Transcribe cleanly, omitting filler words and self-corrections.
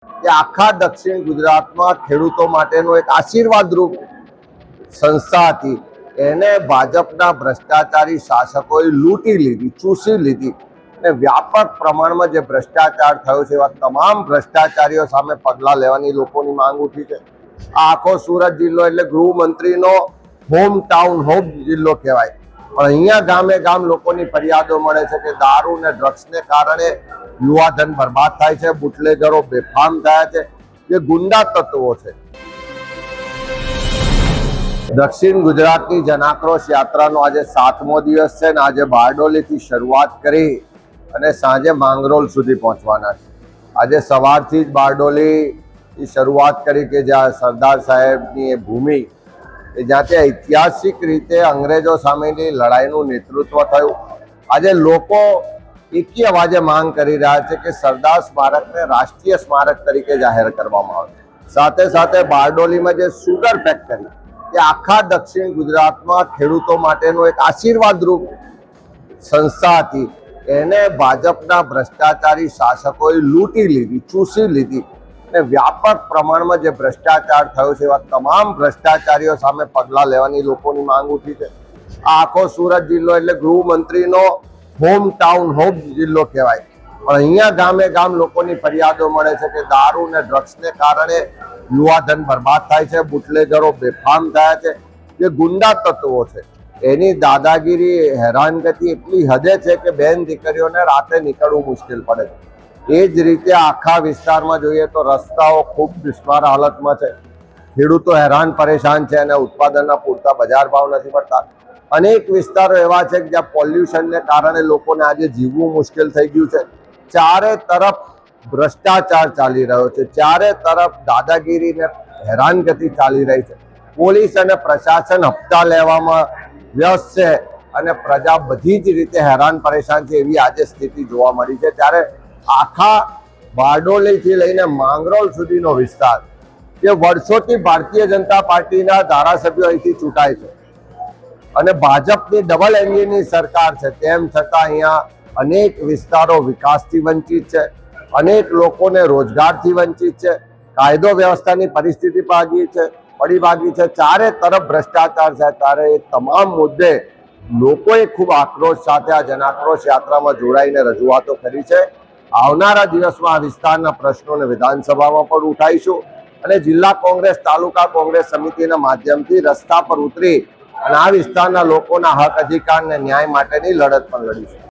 કે આખા દક્ષિણ ગુજરાતમાં ખેડૂતો માટેનો એક આશીર્વાદરૂપ સંસ્થા હતી, એને ભાજપના ભ્રષ્ટાચારી શાસકોએ લૂંટી લીધી, ચૂસી લીધી અને વ્યાપક પ્રમાણમાં જે ભ્રષ્ટાચાર થયો છે એવા તમામ ભ્રષ્ટાચારીઓ સામે પગલાં લેવાની લોકોની માંગ ઉઠી છે. આ આખો સુરત જિલ્લો એટલે ગૃહમંત્રીનો હોમ ટાઉન હોમ જિલ્લો કહેવાય, પણ અહીંયા ગામે ગામ લોકોની ફરિયાદો મળે છે કે દારૂ અને ડ્રગ્સને કારણે યુવાધન બરબાદ થાય છે, બુટલેગરો બેફામ થયા છે, જે ગુંડા તત્વો છે. દક્ષિણ ગુજરાતની જનાક્રોશ યાત્રાનો આજે 7મો દિવસ છે ને આજે બારડોલીથી શરૂઆત કરી અને સાંજે માંગરોળ સુધી પહોંચવાના છે. આજે સવારથી જ બારડોલીથી શરૂઆત કરી કે જ્યાં સરદાર સાહેબની એ ભૂમિ કે જ્યાંથી ઐતિહાસિક રીતે અંગ્રેજો સામેની લડાઈનું નેતૃત્વ થયું. આજે લોકો એકી અવાજે માંગ કરી રહ્યા છે કે સરદાર સ્મારકને રાષ્ટ્રીય સ્મારક તરીકે જાહેર કરવામાં આવે. સાથે સાથે બારડોલીમાં જે સુગર ફેક્ટરી એ આખા દક્ષિણ ગુજરાતમાં ખેડૂતો માટેનો એક આશીર્વાદરૂપ સંસ્થા હતી, એને ભાજપના ભ્રષ્ટાચારી શાસકોએ લૂંટી લીધી, ચૂસી લીધી અને વ્યાપક પ્રમાણમાં જે ભ્રષ્ટાચાર થયો છે એવા તમામ ભ્રષ્ટાચારીઓ સામે પગલાં લેવાની લોકોની માંગ ઉઠી છે. આ આખો સુરત જિલ્લો એટલે ગૃહમંત્રીનો હોમ ટાઉન હોમ જિલ્લો કહેવાય, પણ અહીંયા ગામે ગામ લોકોની ફરિયાદો મળે છે કે દારૂ અને ડ્રગ્સને કારણે યુવાધન બરબાદ થાય છે, બુટલેગરો બેફામ થયા છે, જે ગુંડા તત્વો છે. એની દાદાગીરી હેરાનગતિ એટલી હદે છે કે બેન દીકરીઓને રાતે નીકળવું મુશ્કેલ પડે છે. એ જ રીતે આખા વિસ્તારમાં જોઈએ તો રસ્તાઓ ખૂબ દુશ્વાર હાલતમાં છે, ખેડૂતો હેરાન પરેશાન છે અને ઉત્પાદનના પૂરતા બજાર ભાવ નથી મળતા. અનેક વિસ્તારો એવા છે કે જ્યાં પોલ્યુશનને કારણે લોકોને આજે જીવવું મુશ્કેલ થઈ ગયું છે. ચારે તરફ ભ્રષ્ટાચાર ચાલી રહ્યો છે, ચારે તરફ દાદાગીરી ને હેરાનગતિ ચાલી રહી છે. પોલીસ અને પ્રશાસન હપ્તા લેવામાં વ્યસ્ત છે અને પ્રજા બધી જ રીતે હેરાન પરેશાન છે, એવી આજે સ્થિતિ જોવા મળી છે. ત્યારે આખા બારડોલીથી લઈને માંગરોળ સુધીનો વિસ્તાર જે વર્ષોથી ભારતીય જનતા પાર્ટીના ધારાસભ્યો અહીંથી ચૂંટાય છે અને ભાજપની ડબલ એન્જિનની સરકાર છે, તેમ છતાં અહીંયા અનેક વિસ્તારો વિકાસથી વંચિત છે, અનેક લોકોને રોજગારથી વંચિત છે, કાયદો વ્યવસ્થાની પરિસ્થિતિ પડી ભાગી છે, ચારે તરફ ભ્રષ્ટાચાર છે. ત્યારે એ તમામ મુદ્દે લોકોએ ખૂબ આક્રોશ સાથે આ જનાક્રોશ યાત્રામાં જોડાઈને રજૂઆતો કરી છે. આવનારા દિવસમાં આ વિસ્તારના પ્રશ્નોને વિધાનસભામાં પણ ઉઠાવીશું અને જિલ્લા કોંગ્રેસ તાલુકા કોંગ્રેસ સમિતિના માધ્યમથી રસ્તા પર ઉતરી અને આ વિસ્તારના લોકોના હક અધિકાર અને ન્યાય માટેની લડત પણ લડીશું.